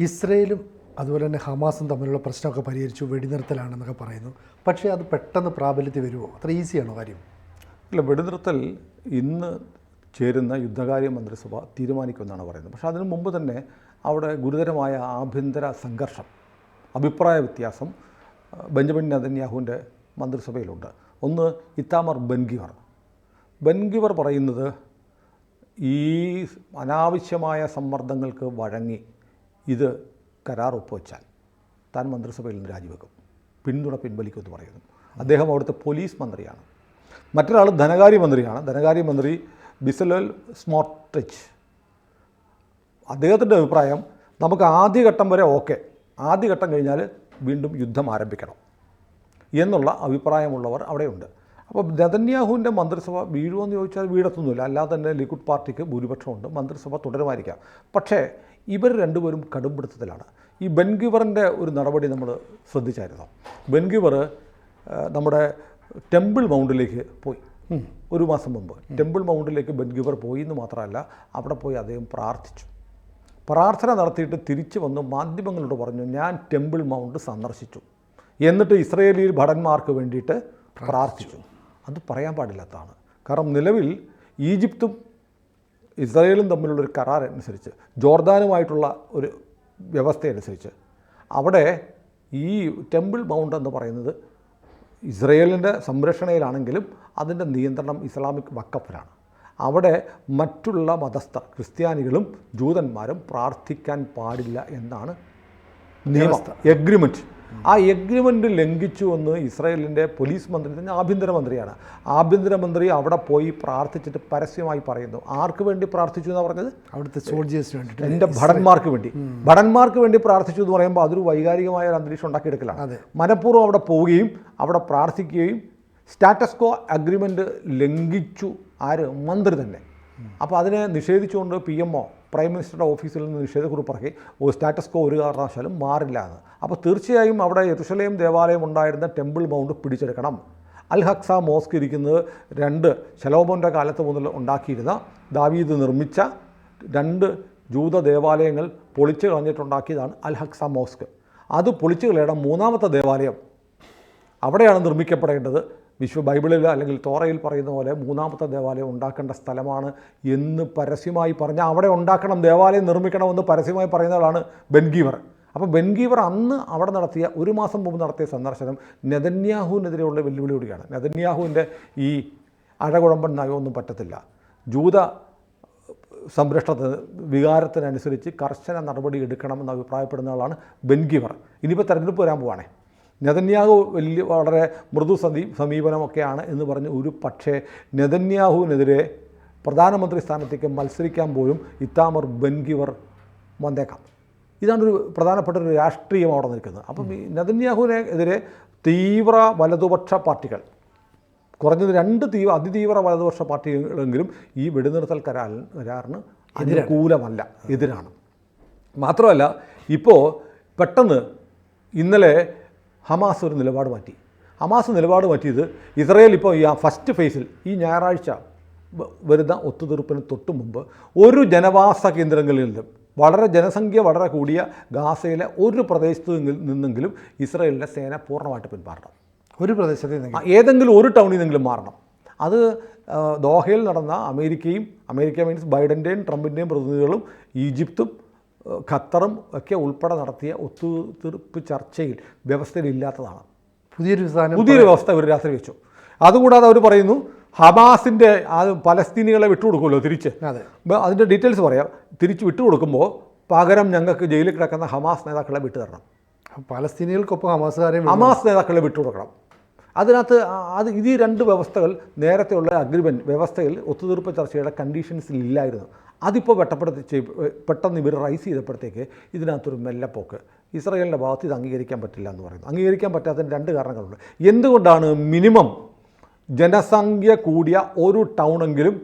ഇസ്രയേലും അതുപോലെ തന്നെ ഹമാസും തമ്മിലുള്ള പ്രശ്നമൊക്കെ പരിഹരിച്ചു, വെടിനിർത്തലാണെന്നൊക്കെ പറയുന്നു. പക്ഷേ അത് പെട്ടെന്ന് പ്രാബല്യത്തിൽ വരുമോ? അത്ര ഈസിയാണോ കാര്യം? ഇല്ല, വെടിനിർത്തൽ ഇന്ന് ചേരുന്ന യുദ്ധകാര്യ മന്ത്രിസഭ തീരുമാനിക്കുമെന്നാണ് പറയുന്നത്. പക്ഷേ അതിനു മുമ്പ് തന്നെ അവിടെ ഗുരുതരമായ ആഭ്യന്തര സംഘർഷം, അഭിപ്രായ വ്യത്യാസം ബെഞ്ചമിൻ നെതന്യാഹുവിൻ്റെ മന്ത്രിസഭയിലുണ്ട്. ഒന്ന്, ഇത്താമർ ബെൻഗിവർ പറയുന്നത് ഈ അനാവശ്യമായ സമ്മർദ്ദങ്ങൾക്ക് വഴങ്ങി ഇത് കരാർ ഒപ്പുവെച്ചാൽ താൻ മന്ത്രിസഭയിൽ നിന്ന് രാജിവെക്കും, പിന്തുണ പിൻവലിക്കുമെന്ന് പറയുന്നു. അദ്ദേഹം അവിടുത്തെ പോലീസ് മന്ത്രിയാണ്. മറ്റൊരാൾ ധനകാര്യമന്ത്രി ബിസലേൽ സ്മോട്രിച്ച്. അദ്ദേഹത്തിൻ്റെ അഭിപ്രായം നമുക്ക് ആദ്യഘട്ടം വരെ ഓക്കെ, ആദ്യഘട്ടം കഴിഞ്ഞാൽ വീണ്ടും യുദ്ധം ആരംഭിക്കണം എന്നുള്ള അഭിപ്രായമുള്ളവർ അവിടെയുണ്ട്. അപ്പോൾ നെതന്യാഹുവിൻ്റെ മന്ത്രിസഭ വീഴുമെന്ന് ചോദിച്ചാൽ വീഴത്തൊന്നുമില്ല, അല്ലാതെ തന്നെ ലിക്കുഡ് പാർട്ടിക്ക് ഭൂരിപക്ഷമുണ്ട്, മന്ത്രിസഭ തുടരുമായിരിക്കാം. പക്ഷേ ഇവർ രണ്ടുപേരും കടുംപിടുത്തത്തിലാണ്. ഈ ബെൻഗിവറിൻ്റെ ഒരു നടപടി നമ്മൾ ശ്രദ്ധിച്ചായിരുന്നു. ബെൻഗിവർ നമ്മുടെ ടെമ്പിൾ മൗണ്ടിലേക്ക് പോയി ഒരു മാസം മുമ്പ്. ടെമ്പിൾ മൗണ്ടിലേക്ക് ബെൻഗിവർ പോയി എന്ന് മാത്രമല്ല, അവിടെ പോയി അദ്ദേഹം പ്രാർത്ഥന നടത്തിയിട്ട് തിരിച്ചു വന്ന് മാധ്യമങ്ങളോട് പറഞ്ഞു, ഞാൻ ടെമ്പിൾ മൗണ്ട് സന്ദർശിച്ചു, എന്നിട്ട് ഇസ്രയേലി ഭടന്മാർക്ക് വേണ്ടിയിട്ട് പ്രാർത്ഥിച്ചു. അത് പറയാൻ പാടില്ലാത്തതാണ്. കാരണം നിലവിൽ ഈജിപ്തും ഇസ്രായേലും തമ്മിലുള്ളൊരു കരാർ അനുസരിച്ച്, ജോർദാനുമായിട്ടുള്ള ഒരു വ്യവസ്ഥയനുസരിച്ച് അവിടെ ഈ ടെമ്പിൾ മൗണ്ട് എന്ന് പറയുന്നത് ഇസ്രയേലിൻ്റെ സംരക്ഷണയിലാണെങ്കിലും അതിൻ്റെ നിയന്ത്രണം ഇസ്ലാമിക് വഖഫിലാണ്. അവിടെ മറ്റുള്ള മതസ്ഥർ, ക്രിസ്ത്യാനികളും ജൂതന്മാരും പ്രാർത്ഥിക്കാൻ പാടില്ല എന്നാണ് നിയമം, എഗ്രിമെൻറ്റ്. ആ എഗ്രിമെൻ്റ് ലംഘിച്ചു എന്ന് ഇസ്രായേലിൻ്റെ പോലീസ് മന്ത്രി തന്നെ ആഭ്യന്തരമന്ത്രിയാണ്. ആഭ്യന്തരമന്ത്രി അവിടെ പോയി പ്രാർത്ഥിച്ചിട്ട് പരസ്യമായി പറയുന്നു. ആർക്ക് വേണ്ടി പ്രാർത്ഥിച്ചു എന്നാണ് പറഞ്ഞത്? അവിടുത്തെ സോൾജേഴ്സിന് വേണ്ടി, എൻ്റെ ഭടന്മാർക്ക് വേണ്ടി പ്രാർത്ഥിച്ചു എന്ന് പറയുമ്പോൾ അതൊരു വൈകാരികമായ ഒരു അന്തരീക്ഷം ഉണ്ടാക്കിയെടുക്കലാണ്. മനഃപൂർവ്വം അവിടെ പോവുകയും അവിടെ പ്രാർത്ഥിക്കുകയും സ്റ്റാറ്റസ് കോ അഗ്രിമെൻറ്റ് ലംഘിച്ചു ആര്? മന്ത്രി തന്നെ. അപ്പോൾ അതിനെ നിഷേധിച്ചുകൊണ്ട് PMO പ്രൈം മിനിസ്റ്ററുടെ ഓഫീസിൽ നിന്ന് നിഷേധക്കുറിപ്പ് ഇറക്കി, സ്റ്റാറ്റസ് കോ ഒരു കാരണവശാലും മാറില്ല എന്ന്. അപ്പോൾ തീർച്ചയായും അവിടെ യെരുശലേം ദേവാലയം ഉണ്ടായിരുന്ന ടെമ്പിൾ മൗണ്ട് പിടിച്ചെടുക്കണം. അൽ ഹക്സ മോസ്ക് ഇരിക്കുന്നത് 2 ശലോമോൻ്റെ കാലത്ത് മുതൽ ഉണ്ടാക്കിയിരുന്ന, ദാവീദ് നിർമ്മിച്ച 2 ജൂത ദേവാലയങ്ങൾ പൊളിച്ചു കളഞ്ഞിട്ടുണ്ടാക്കിയതാണ് അൽ ഹക്സ മോസ്ക്. അത് പൊളിച്ചു കളയണം. 3ാമത്തെ ദേവാലയം അവിടെയാണ് നിർമ്മിക്കപ്പെടേണ്ടത്. ബൈബിളിൽ അല്ലെങ്കിൽ തോറയിൽ പറയുന്ന പോലെ 3ാമത്തെ ദേവാലയം ഉണ്ടാക്കേണ്ട സ്ഥലമാണ് എന്ന് പരസ്യമായി പറഞ്ഞാൽ അവിടെ ഉണ്ടാക്കണം, ദേവാലയം നിർമ്മിക്കണമെന്ന് പരസ്യമായി പറയുന്നതാണ് ബെൻഗിവർ. അപ്പോൾ ബെൻഗിവർ അന്ന് അവിടെ നടത്തിയ, ഒരു മാസം മുമ്പ് നടത്തിയ സന്ദർശനം നെതന്യാഹുവിനെതിരെയുള്ള വെല്ലുവിളിയോടെയാണ്. നെതന്യാഹുവിൻ്റെ ഈ അഴകുഴമ്പൻ നയമൊന്നും പറ്റത്തില്ല, ജൂത സംരക്ഷണത്തിന് വികാരത്തിനനുസരിച്ച് കർശന നടപടി എടുക്കണമെന്ന് അഭിപ്രായപ്പെടുന്ന ആളാണ് ബെൻഗിവർ. ഇനിയിപ്പോൾ തെരഞ്ഞെടുപ്പ് വരാൻ പോവാണേ. നെതന്യാഹു വളരെ മൃദു സമീപനമൊക്കെയാണ് എന്ന് പറഞ്ഞ് ഒരു പക്ഷേ നെതന്യാഹുവിനെതിരെ പ്രധാനമന്ത്രി സ്ഥാനത്തേക്ക് മത്സരിക്കാൻ പോലും ഇത്താമർ ബെൻഗിവർ വന്നേക്കാം. ഇതാണൊരു പ്രധാനപ്പെട്ട ഒരു രാഷ്ട്രീയം അവിടെ നിൽക്കുന്നത്. അപ്പം ഈ നെതന്യാഹുവിനെതിരെ തീവ്ര വലതുപക്ഷ പാർട്ടികൾ, കുറഞ്ഞത് 2 അതിതീവ്ര വലതുപക്ഷ പാർട്ടികളെങ്കിലും ഈ വെടിനിർത്തൽ കരാറിന് അനുകൂലമല്ല, എതിരാണ്. മാത്രമല്ല ഇപ്പോൾ പെട്ടെന്ന് ഇന്നലെ ഹമാസ് ഒരു നിലപാട് മാറ്റി. നിലപാട് മാറ്റിയത് ഇസ്രായേൽ ഇപ്പോൾ ഈ ഫസ്റ്റ് ഫേസിൽ ഈ ഞായറാഴ്ച വരുന്ന ഒത്തുതീർപ്പിന് തൊട്ട് മുമ്പ് ഒരു ജനവാസ കേന്ദ്രങ്ങളിൽ നിന്നും, വളരെ ജനസംഖ്യ വളരെ കൂടിയ ഗാസയിലെ ഒരു പ്രദേശത്ത് നിന്നെങ്കിലും ഇസ്രായേലിൻ്റെ സേന പൂർണ്ണമായിട്ട് പിന്മാറണം. ഒരു പ്രദേശത്ത് ഏതെങ്കിലും ഒരു ടൗണിൽ നിന്നെങ്കിലും മാറണം. അത് ദോഹയിൽ നടന്ന അമേരിക്ക മീൻസ് ബൈഡൻ്റെയും ട്രംപിൻ്റെയും പ്രതിനിധികളും ഈജിപ്തും ഖത്തറും ഒക്കെ ഉൾപ്പെടെ നടത്തിയ ഒത്തുതീർപ്പ് ചർച്ചയിൽ വ്യവസ്ഥയിലില്ലാത്തതാണ്. പുതിയൊരു വ്യവസ്ഥ ഇവർ രാത്രി വെച്ചു. അതുകൂടാതെ അവർ പറയുന്നു ഹമാസിൻ്റെ പലസ്തീനികളെ വിട്ടുകൊടുക്കുമല്ലോ തിരിച്ച്, അതിൻ്റെ ഡീറ്റെയിൽസ് പറയാം. തിരിച്ച് വിട്ടുകൊടുക്കുമ്പോൾ പകരം ഞങ്ങൾക്ക് ജയിലിൽ കിടക്കുന്ന ഹമാസ് നേതാക്കളെ വിട്ടു തരണം. പലസ്തീനികൾക്കൊപ്പം ഹമാസ് നേതാക്കളെ വിട്ടുകൊടുക്കണം. അതിനകത്ത് ഈ 2 വ്യവസ്ഥകൾ നേരത്തെയുള്ള വ്യവസ്ഥയിൽ ഒത്തുതീർപ്പ് ചർച്ചയുടെ കണ്ടീഷൻസിൽ ഇല്ലായിരുന്നു. അതിപ്പോൾ പെട്ടെന്ന് ഇവർ റൈസ് ചെയ്തപ്പോഴത്തേക്ക് ഇതിനകത്തൊരു മെല്ലപ്പോക്ക്. ഇസ്രായേലിൻ്റെ ഭാഗത്ത് ഇത് അംഗീകരിക്കാൻ പറ്റില്ല എന്ന് പറയുന്നു. അംഗീകരിക്കാൻ പറ്റാത്തതിന് 2 കാരണങ്ങളുണ്ട്. എന്തുകൊണ്ടാണ് മിനിമം ജനസംഖ്യ കൂടിയ ഒരു ടൗണെങ്കിലും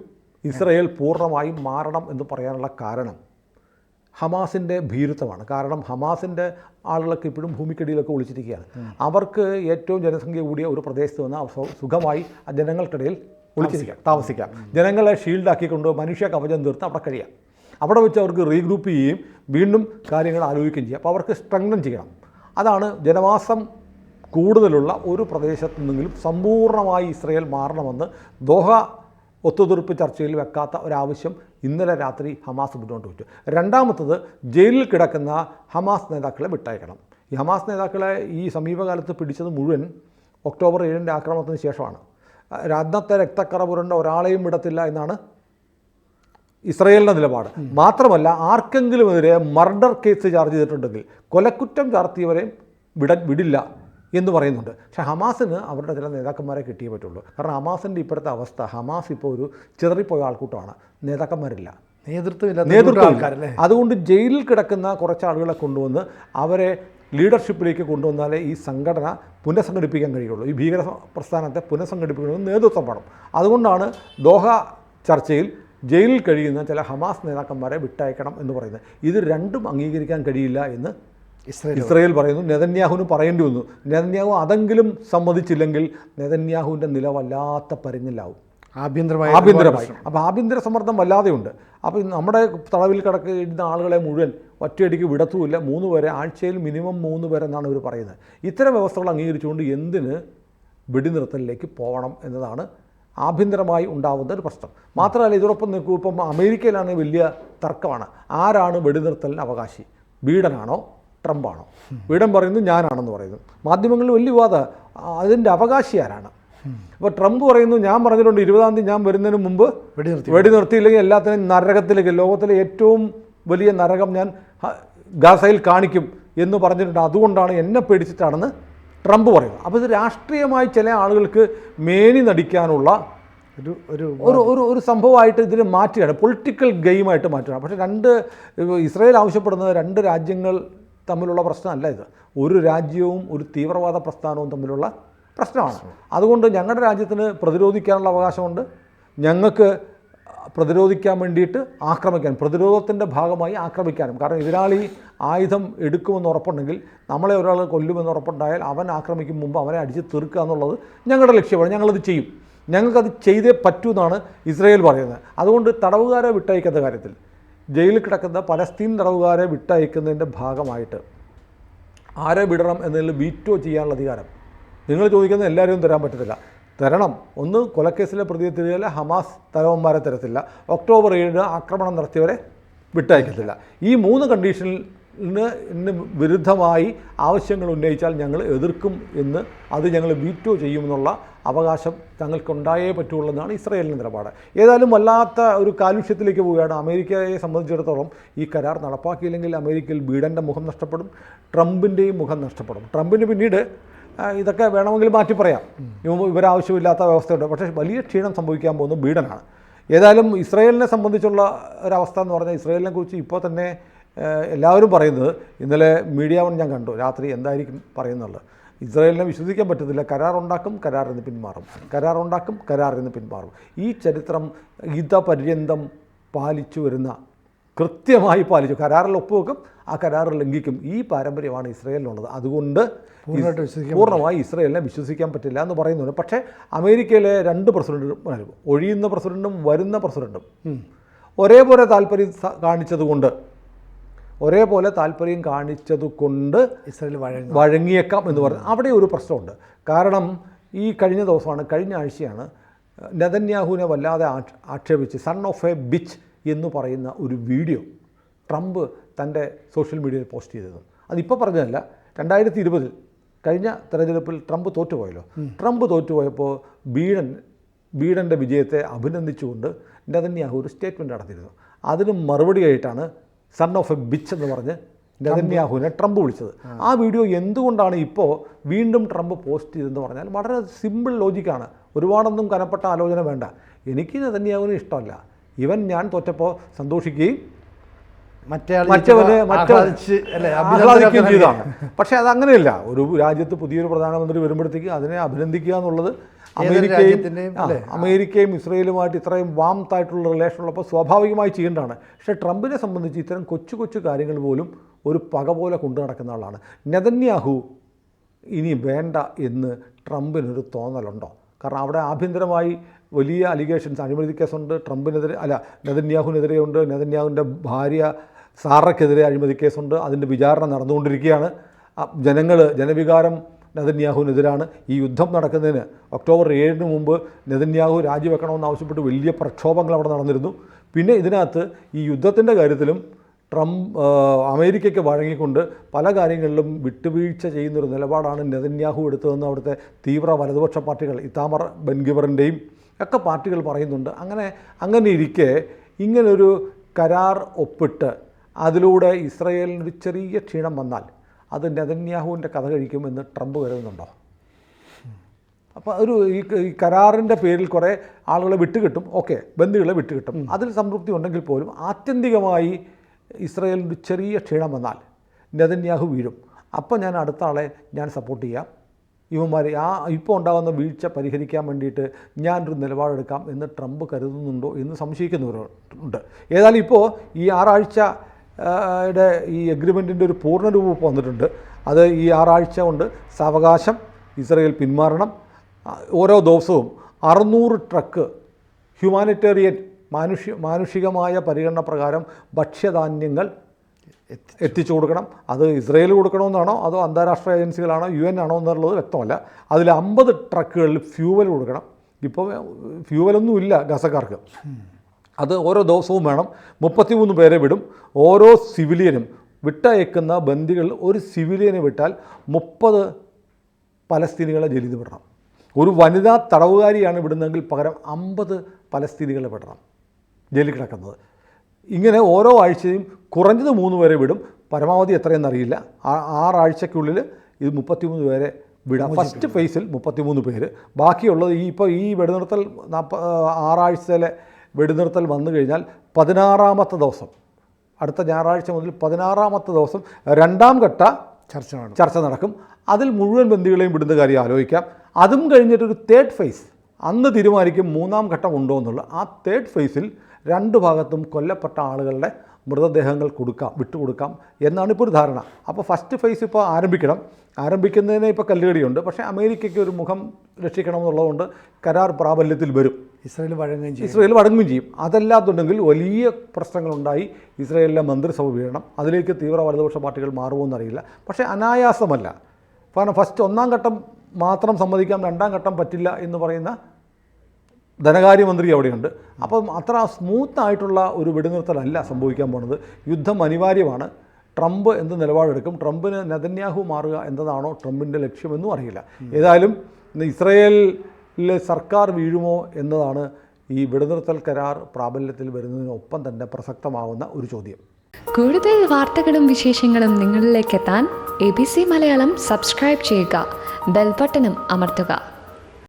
ഇസ്രായേൽ പൂർണ്ണമായും മാറണം എന്ന് പറയാനുള്ള കാരണം ഹമാസിൻ്റെ ഭീരുത്വമാണ്. കാരണം ഹമാസിൻ്റെ ആളുകളൊക്കെ ഇപ്പോഴും ഭൂമിക്കടിയിലൊക്കെ ഒളിച്ചിരിക്കുകയാണ്. അവർക്ക് ഏറ്റവും ജനസംഖ്യ കൂടിയ ഒരു പ്രദേശത്ത് നിന്ന് സുഖമായി ജനങ്ങൾക്കിടയിൽ താമസിക്കാം, ജനങ്ങളെ ഷീൽഡാക്കിക്കൊണ്ട് മനുഷ്യ കവചം തീർത്ത് അവിടെ കഴിയാം. അവിടെ വെച്ച് അവർക്ക് റീഗ്രൂപ്പ് ചെയ്യുകയും വീണ്ടും കാര്യങ്ങൾ ആലോചിക്കുകയും ചെയ്യാം. അപ്പോൾ അവർക്ക് സ്ട്രെങ്തൻ ചെയ്യണം. അതാണ് ജനവാസം കൂടുതലുള്ള ഒരു പ്രദേശത്തു നിന്നെങ്കിലും സമ്പൂർണ്ണമായി ഇസ്രയേൽ മാറണമെന്ന് ദോഹ ഒത്തുതീർപ്പ് ചർച്ചയിൽ വെക്കാത്ത ഒരാവശ്യം ഇന്നലെ രാത്രി ഹമാസ് മുന്നോട്ട് വെച്ചു. രണ്ടാമത്തത്, ജയിലിൽ കിടക്കുന്ന ഹമാസ് നേതാക്കളെ വിട്ടയക്കണം. ഈ ഹമാസ് നേതാക്കളെ ഈ സമീപകാലത്ത് പിടിച്ചത് മുഴുവൻ ഒക്ടോബർ 7 ആക്രമണത്തിന് ശേഷമാണ്. അന്നത്തെ രക്തക്കറ പുരണ്ട ഒരാളെയും വിടത്തില്ല എന്നാണ് ഇസ്രയേലിൻ്റെ നിലപാട്. മാത്രമല്ല, ആർക്കെങ്കിലുമെതിരെ മർഡർ കേസ് ചാർജ് ചെയ്തിട്ടുണ്ടെങ്കിൽ, കൊലക്കുറ്റം ചാർത്തിയവരെയും വിടില്ല എന്ന് പറയുന്നുണ്ട്. പക്ഷേ ഹമാസിന് അവരുടെ ചില നേതാക്കന്മാരെ കിട്ടിയേ പറ്റുള്ളൂ. കാരണം ഹമാസിൻ്റെ ഇപ്പോഴത്തെ അവസ്ഥ, ഹമാസ് ഇപ്പോൾ ഒരു ചിതറിപ്പോയ ആൾക്കൂട്ടമാണ്, നേതാക്കന്മാരില്ല, നേതൃത്വമില്ല. അതുകൊണ്ട് ജയിലിൽ കിടക്കുന്ന കുറച്ച് ആളുകളെ കൊണ്ടുവന്ന് അവരെ ലീഡർഷിപ്പിലേക്ക് കൊണ്ടുവന്നാലേ ഈ സംഘടന പുനഃസംഘടിപ്പിക്കാൻ കഴിയുള്ളൂ. ഈ ഭീകര പ്രസ്ഥാനത്തെ പുനഃസംഘടിപ്പിക്കണമെന്ന് നേതൃത്വം വേണം. അതുകൊണ്ടാണ് ദോഹ ചർച്ചയിൽ ജയിലിൽ കഴിയുന്ന ചില ഹമാസ് നേതാക്കന്മാരെ വിട്ടയക്കണം എന്ന് പറയുന്നത്. ഇത് രണ്ടും അംഗീകരിക്കാൻ കഴിയില്ല എന്ന് ഇസ്രയേൽ പറയുന്നു. നെതന്യാഹുവിന് പറയേണ്ടി വന്നു. നെതന്യാഹു അതെങ്കിലും സമ്മതിച്ചില്ലെങ്കിൽ നെതന്യാഹുവിൻ്റെ നില വല്ലാത്ത പരിങ്ങിലാവും, ആഭ്യന്തരമായി. അപ്പോൾ ആഭ്യന്തര സമ്മർദ്ദം വല്ലാതെയുണ്ട്. അപ്പോൾ നമ്മുടെ തടവിൽ കിടക്കുന്ന ആളുകളെ മുഴുവൻ ഒറ്റയടിക്ക് വിടത്തുമില്ല. 3 പേരെ, ആഴ്ചയിൽ മിനിമം 3 പേരെന്നാണ് ഇവർ പറയുന്നത്. ഇത്തരം വ്യവസ്ഥകൾ അംഗീകരിച്ചുകൊണ്ട് എന്തിന് വെടിനിർത്തലിലേക്ക് പോകണം എന്നതാണ് ആഭ്യന്തരമായി ഉണ്ടാകുന്ന ഒരു പ്രശ്നം. മാത്രമല്ല, ഇതോടൊപ്പം നിൽക്കൂ, ഇപ്പം അമേരിക്കയിലാണ് വലിയ തർക്കമാണ്. ആരാണ് വെടിനിർത്തലിന് അവകാശി? ബൈഡനാണോ ട്രംപാണോ? ബൈഡൻ പറയുന്നു ഞാനാണെന്ന് പറയുന്നു. മാധ്യമങ്ങളിൽ വലിയ വിവാദം, അതിൻ്റെ അവകാശി ആരാണ്? അപ്പോൾ ട്രംപ് പറയുന്നു ഞാൻ പറഞ്ഞിട്ടുണ്ട് 20-ാം തീയതി ഞാൻ വരുന്നതിന് മുമ്പ് വെടിനിർത്തിയില്ലെങ്കിൽ എല്ലാത്തിനും നരകത്തിലേക്ക്, ലോകത്തിലെ ഏറ്റവും വലിയ നരകം ഞാൻ ഗാസയിൽ കാണിക്കും എന്ന് പറഞ്ഞിട്ടുണ്ട്. അതുകൊണ്ടാണ്, എന്നെ പേടിച്ചിട്ടാണെന്ന് ട്രംപ് പറയുന്നത്. അപ്പോൾ ഇത് രാഷ്ട്രീയമായി ചില ആളുകൾക്ക് മേനി നടിക്കാനുള്ള ഒരു സംഭവമായിട്ട് ഇതിന് മാറ്റുകയാണ്, പൊളിറ്റിക്കൽ ഗെയിമായിട്ട് മാറ്റുകയാണ്. പക്ഷേ ഇസ്രായേൽ ആവശ്യപ്പെടുന്നത് 2 രാജ്യങ്ങൾ തമ്മിലുള്ള പ്രശ്നമല്ല ഇത്. ഒരു രാജ്യവും ഒരു തീവ്രവാദ പ്രസ്ഥാനവും തമ്മിലുള്ള പ്രശ്നമാണ്. അതുകൊണ്ട് ഞങ്ങളുടെ രാജ്യത്തിന് പ്രതിരോധിക്കാനുള്ള അവകാശമുണ്ട്. ഞങ്ങൾക്ക് പ്രതിരോധിക്കാൻ വേണ്ടിയിട്ട് പ്രതിരോധത്തിൻ്റെ ഭാഗമായി ആക്രമിക്കാനും. കാരണം എതിരാളി ആയുധം എടുക്കുമെന്ന് ഉറപ്പുണ്ടെങ്കിൽ, നമ്മളെ ഒരാൾ കൊല്ലുമെന്ന് ഉറപ്പുണ്ടായാൽ അവൻ ആക്രമിക്കും മുമ്പ് അവനെ അടിച്ച് തീർക്കുക എന്നുള്ളത് ഞങ്ങളുടെ ലക്ഷ്യമാണ്. ഞങ്ങളത് ചെയ്യും. ഞങ്ങൾക്കത് ചെയ്തേ പറ്റൂ എന്നാണ് ഇസ്രായേൽ പറയുന്നത്. അതുകൊണ്ട് തടവുകാരെ വിട്ടയക്കുന്ന കാര്യത്തിൽ, ജയിലിൽ കിടക്കുന്ന പലസ്തീൻ തടവുകാരെ വിട്ടയക്കുന്നതിൻ്റെ ഭാഗമായിട്ട് ആരെ വിടണം എന്നതിൽ വീറ്റോ ചെയ്യാനുള്ള അധികാരം നിങ്ങൾ ചോദിക്കുന്ന എല്ലാവരെയും തരാൻ പറ്റത്തില്ല. തരണം. ഒന്ന്, കൊലക്കേസിലെ പ്രതിയെ തരികയില്ല, ഹമാസ് തലവന്മാരെ തരത്തില്ല, ഒക്ടോബർ 7 ആക്രമണം നടത്തിയവരെ വിട്ടയക്കത്തില്ല. ഈ 3 കണ്ടീഷനിന് വിരുദ്ധമായി ആവശ്യങ്ങൾ ഉന്നയിച്ചാൽ ഞങ്ങൾ എതിർക്കും എന്ന്, അത് ഞങ്ങൾ വീറ്റോ ചെയ്യുമെന്നുള്ള അവകാശം ഞങ്ങൾക്കുണ്ടായേ പറ്റുള്ളൂ എന്നാണ് ഇസ്രായേലിൻ്റെ നിലപാട്. ഏതായാലും വല്ലാത്ത ഒരു കാലുഷ്യത്തിലേക്ക് പോവുകയാണ്. അമേരിക്കയെ സംബന്ധിച്ചിടത്തോളം ഈ കരാർ നടപ്പാക്കിയില്ലെങ്കിൽ അമേരിക്കയിൽ ബൈഡൻ്റെ മുഖം നഷ്ടപ്പെടും, ട്രംപിൻ്റെയും മുഖം നഷ്ടപ്പെടും. ട്രംപിന് പിന്നീട് ഇതൊക്കെ വേണമെങ്കിൽ മാറ്റി പറയാം, ഇവരാവശ്യമില്ലാത്ത വ്യവസ്ഥയുണ്ട്. പക്ഷേ വലിയ ക്ഷീണം സംഭവിക്കാൻ പോകുന്നത് ബൈഡനാണ്. ഏതായാലും ഇസ്രായേലിനെ സംബന്ധിച്ചുള്ള ഒരവസ്ഥ എന്ന് പറഞ്ഞാൽ, ഇസ്രായേലിനെ കുറിച്ച് ഇപ്പോൾ തന്നെ എല്ലാവരും പറയുന്നത്, ഇന്നലെ മീഡിയ വൺ ഞാൻ കണ്ടു രാത്രി, എന്തായിരിക്കും പറയുന്നുള്ളത്, ഇസ്രായേലിനെ വിശ്വസിക്കാൻ പറ്റത്തില്ല. കരാറുണ്ടാക്കും, കരാറിൽ നിന്ന് പിന്മാറും, കരാറുണ്ടാക്കും, കരാറിൽ നിന്ന് പിന്മാറും. ഈ ചരിത്രം ഇതപര്യന്തം പാലിച്ചു വരുന്ന, കൃത്യമായി പാലിച്ചു, കരാറിൽ ഒപ്പുവെക്കും, ആ കരാറിൽ ലംഘിക്കും. ഈ പാരമ്പര്യമാണ് ഇസ്രായേലിനുള്ളത്. അതുകൊണ്ട് പൂർണ്ണമായി ഇസ്രായേലിനെ വിശ്വസിക്കാൻ പറ്റില്ല എന്ന് പറയുന്നുണ്ട്. പക്ഷേ അമേരിക്കയിലെ 2 പ്രസിഡന്റുമാരും, ഒഴിയുന്ന പ്രസിഡന്റും വരുന്ന പ്രസിഡന്റും ഒരേപോലെ താല്പര്യം കാണിച്ചതുകൊണ്ട് ഇസ്രായേൽ വഴങ്ങിയേക്കാം എന്ന് പറഞ്ഞു. അവിടെ ഒരു പ്രശ്നമുണ്ട്. കാരണം ഈ കഴിഞ്ഞ ആഴ്ചയാണ് നെതന്യാഹുവിനെ വല്ലാതെ ആക്ഷേപിച്ച് സൺ ഓഫ് എ ബിച്ച് എന്ന് പറയുന്ന ഒരു വീഡിയോ ട്രംപ് തൻ്റെ സോഷ്യൽ മീഡിയയിൽ പോസ്റ്റ് ചെയ്തത്. അതിപ്പോൾ പറഞ്ഞതല്ല, 2020 കഴിഞ്ഞ തെരഞ്ഞെടുപ്പിൽ ട്രംപ് തോറ്റുപോയല്ലോ. ട്രംപ് തോറ്റുപോയപ്പോൾ ബൈഡൻ്റെ വിജയത്തെ അഭിനന്ദിച്ചുകൊണ്ട് നെതന്യാഹു ഒരു സ്റ്റേറ്റ്മെൻറ്റ് നടത്തിയിരുന്നു. അതിന് മറുപടിയായിട്ടാണ് സൺ ഓഫ് എ ബിച്ച് എന്ന് പറഞ്ഞ് നെതന്യാഹുവിനെ ട്രംപ് വിളിച്ചത്. ആ വീഡിയോ എന്തുകൊണ്ടാണ് ഇപ്പോൾ വീണ്ടും ട്രംപ് പോസ്റ്റ് ചെയ്തതെന്ന് പറഞ്ഞാൽ വളരെ സിമ്പിൾ ലോജിക്കാണ്. ഒരുപാടൊന്നും കനപ്പെട്ട ആലോചന വേണ്ട. എനിക്ക് നെതന്യാഹുവിനെ ഇഷ്ടമല്ല. ഞാൻ തോറ്റപ്പോൾ സന്തോഷിക്കുകയും ആഹ്ലാദിക്കുകയും ചെയ്തതാണ്. പക്ഷേ അതങ്ങനെയല്ല. ഒരു രാജ്യത്ത് പുതിയൊരു പ്രധാനമന്ത്രി വരുമ്പോഴത്തേക്ക് അതിനെ അഭിനന്ദിക്കുക എന്നുള്ളത് അമേരിക്കയും ഇസ്രയേലുമായിട്ട് ഇത്രയും വാംതായിട്ടുള്ള റിലേഷൻ ഉള്ളപ്പോൾ സ്വാഭാവികമായി ചെയ്യേണ്ടതാണ്. പക്ഷേ ട്രംപിനെ സംബന്ധിച്ച് ഇത്തരം കൊച്ചു കാര്യങ്ങൾ പോലും ഒരു പക പോലെ കൊണ്ടു നടക്കുന്ന ആളാണ്. നെതന്യാഹു ഇനി വേണ്ട എന്ന് ട്രംപിനൊരു തോന്നലുണ്ടോ? കാരണം അവിടെ ആഭ്യന്തരമായി വലിയ അലിഗേഷൻസ്, അഴിമതി കേസുണ്ട്, ട്രംപിനെതിരെ നെതന്യാഹുവിനെതിരെയുണ്ട്, നെതന്യാഹുവിൻ്റെ ഭാര്യ സാറയ്ക്കെതിരെ അഴിമതി കേസുണ്ട്, അതിൻ്റെ വിചാരണ നടന്നുകൊണ്ടിരിക്കുകയാണ്. ജനവികാരം നെതന്യാഹുവിനെതിരാണ്. ഈ യുദ്ധം നടക്കുന്നതിന് ഒക്ടോബർ 7 മുമ്പ് നെതന്യാഹു രാജിവെക്കണമെന്ന് ആവശ്യപ്പെട്ട് വലിയ പ്രക്ഷോഭങ്ങൾ അവിടെ നടന്നിരുന്നു. പിന്നെ ഇതിനകത്ത് ഈ യുദ്ധത്തിൻ്റെ കാര്യത്തിലും അമേരിക്കയ്ക്ക് വഴങ്ങിക്കൊണ്ട് പല കാര്യങ്ങളിലും വിട്ടുവീഴ്ച ചെയ്യുന്നൊരു നിലപാടാണ് നെതന്യാഹു എടുത്തതെന്ന് അവിടുത്തെ തീവ്ര വലതുപക്ഷ പാർട്ടികൾ, ഇത്താമർ ബെൻഗിവറിൻ്റെയും ഒക്കെ പാർട്ടികൾ പറയുന്നുണ്ട്. അങ്ങനെ ഇരിക്കെ ഇങ്ങനൊരു കരാർ ഒപ്പിട്ട് അതിലൂടെ ഇസ്രയേലിനൊരു ചെറിയ ക്ഷീണം വന്നാൽ അത് നെതന്യാഹുവിൻ്റെ കഥ കഴിക്കുമെന്ന് ട്രംപ് കരുതുന്നുണ്ടോ? അപ്പോൾ ഈ കരാറിൻ്റെ പേരിൽ കുറേ ആളുകളെ വിട്ടുകിട്ടും, ഓക്കെ, ബന്ദികളെ വിട്ടുകിട്ടും, അതിൽ സംതൃപ്തി ഉണ്ടെങ്കിൽ പോലും ആത്യന്തികമായി ഇസ്രയേലിൻ്റെ ചെറിയ ക്ഷീണം വന്നാൽ നെതന്യാഹു വീഴും. അപ്പോൾ ഞാൻ അടുത്ത ആളെ ഞാൻ സപ്പോർട്ട് ചെയ്യാം, ഇവന്മാർ ഇപ്പോൾ ഉണ്ടാകുന്ന വീഴ്ച പരിഹരിക്കാൻ വേണ്ടിയിട്ട് ഞാനൊരു നിലപാടെടുക്കാം എന്ന് ട്രംപ് കരുതുന്നുണ്ടോ എന്ന് സംശയിക്കുന്നവരുണ്ട്. ഏതായാലും ഇപ്പോൾ ഈ 6 ആഴ്ച ഈ എഗ്രിമെൻറ്റിൻ്റെ ഒരു പൂർണ്ണരൂപം വന്നിട്ടുണ്ട്. അത് ഈ 6 ആഴ്ച കൊണ്ട് സാവകാശം ഇസ്രയേൽ പിന്മാറണം. ഓരോ ദിവസവും 600 ട്രക്ക് ഹ്യൂമാനിറ്റേറിയൻ മാനുഷികമായ പരിഗണന പ്രകാരം ഭക്ഷ്യധാന്യങ്ങൾ എത്തിച്ചു കൊടുക്കണം. അത് ഇസ്രയേൽ കൊടുക്കണമെന്നാണോ അതോ അന്താരാഷ്ട്ര ഏജൻസികളാണോ UN ആണോ എന്നുള്ളത് വ്യക്തമല്ല. അതിൽ 50 ട്രക്കുകളിൽ ഫ്യൂവൽ കൊടുക്കണം. ഇപ്പോൾ ഫ്യൂവലൊന്നുമില്ല ഗസക്കാർക്ക്, അത് ഓരോ ദിവസവും വേണം. 33 പേരെ വിടും. ഓരോ സിവിലിയനും വിട്ടയക്കുന്ന ബന്ദികൾ, ഒരു സിവിലിയനെ വിട്ടാൽ 30 പലസ്തീനികളെ ജയിലിൽ വിടണം. ഒരു വനിതാ തടവുകാരിയാണ് വിടുന്നതെങ്കിൽ പകരം 50 പലസ്തീനികളെ വിടണം ജയിലിൽ കിടക്കുന്നത്. ഇങ്ങനെ ഓരോ ആഴ്ചയും കുറഞ്ഞത് 3 പേരെ വിടും. പരമാവധി എത്രയെന്നറിയില്ല. 6 ആഴ്ചയ്ക്കുള്ളിൽ ഇത് 33 പേരെ വിടാം. ഫസ്റ്റ് ഫേസിൽ 33 പേര്. ബാക്കിയുള്ളത് ഈ വെടിനിർത്തൽ 6 ആഴ്ചയിലെ വെടിനിർത്തൽ വന്നു കഴിഞ്ഞാൽ 16-ാമത്തെ ദിവസം, അടുത്ത ഞായറാഴ്ച മുതൽ 16-ാമത്തെ ദിവസം 2ാം ഘട്ട ചർച്ച നടക്കും. അതിൽ മുഴുവൻ ബന്ദികളെയും വിടുന്ന കാര്യം ആലോചിക്കാം. അതും കഴിഞ്ഞിട്ടൊരു 3rd ഫേസ്, അന്ന് തീരുമാനിക്കും 3ാം ഘട്ടം ഉണ്ടോ എന്നുള്ളത്. ആ 3rd ഫേസിൽ 2 ഭാഗത്തും കൊല്ലപ്പെട്ട ആളുകളുടെ മൃതദേഹങ്ങൾ വിട്ടുകൊടുക്കാം എന്നാണ് ഇപ്പോൾ ഒരു ധാരണ. അപ്പോൾ ഫസ്റ്റ് ഫേസ് ഇപ്പോൾ ആരംഭിക്കുന്നതിന് ഇപ്പോൾ കല്ലുകടിയുണ്ട്. പക്ഷേ അമേരിക്കയ്ക്ക് ഒരു മുഖം രക്ഷിക്കണമെന്നുള്ളതുകൊണ്ട് കരാർ പ്രാബല്യത്തിൽ വരും. ഇസ്രയേൽ വഴങ്ങുകയും ചെയ്യും. അതല്ലാത്തുണ്ടെങ്കിൽ വലിയ പ്രശ്നങ്ങളുണ്ടായി ഇസ്രയേലിലെ മന്ത്രിസഭ വീഴണം. അതിലേക്ക് തീവ്ര വലതുപക്ഷ പാർട്ടികൾ മാറുമോയെന്നറിയില്ല. പക്ഷേ അനായാസമല്ല. കാരണം ഫസ്റ്റ് 1ാം ഘട്ടം മാത്രം സമ്മതിക്കാം, 2ാം ഘട്ടം പറ്റില്ല എന്ന് പറയുന്ന ധനകാര്യമന്ത്രി അവിടെയുണ്ട്. അപ്പം അത്ര സ്മൂത്തായിട്ടുള്ള ഒരു വെടിനിർത്തലല്ല സംഭവിക്കാൻ പോകുന്നത്. യുദ്ധം അനിവാര്യമാണ്. ട്രംപ് എന്ത് നിലപാടെടുക്കും? ട്രംപിന് നെതന്യാഹു മാറുക എന്നതാണോ ട്രംപിൻ്റെ ലക്ഷ്യമെന്നും അറിയില്ല. ഏതായാലും ഇസ്രയേലിലെ സർക്കാർ വീഴുമോ എന്നതാണ് ഈ വെടിനിർത്തൽ കരാർ പ്രാബല്യത്തിൽ വരുന്നതിനൊപ്പം തന്നെ പ്രസക്തമാവുന്ന ഒരു ചോദ്യം. കൂടുതൽ വാർത്തകളും വിശേഷങ്ങളും നിങ്ങളിലേക്ക് എത്താൻ ABC മലയാളം സബ്സ്ക്രൈബ് ചെയ്യുക, ബെൽ ബട്ടണും അമർത്തുക.